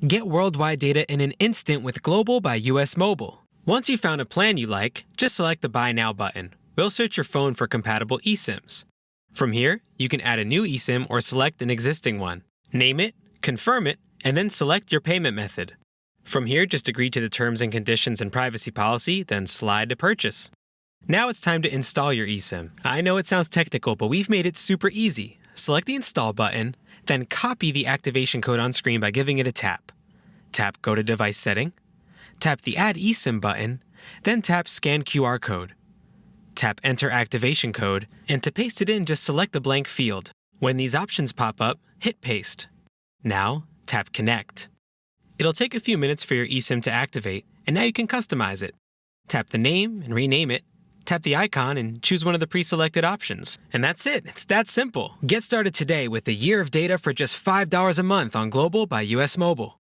Get worldwide data in an instant with Global by US Mobile. Once you've found a plan you like, just select the Buy Now button. We'll search your phone for compatible eSIMs. From here, you can add a new eSIM or select an existing one. Name it, confirm it, and then select your payment method. From here, just agree to the terms and conditions and privacy policy, then slide to purchase. Now it's time to install your eSIM. I know it sounds technical, but we've made it super easy. Select the Install button, then copy the activation code on screen by giving it a tap. Tap Go to Device Setting. Tap the Add eSIM button, then tap Scan QR code. Tap Enter Activation Code, and to paste it in, just select the blank field. When these options pop up, hit Paste. Now, tap Connect. It'll take a few minutes for your eSIM to activate, and now you can customize it. Tap the name and rename it. Tap the icon and choose one of the pre-selected options. And that's it. It's that simple. Get started today with a year of data for just $5 a month on Global by US Mobile.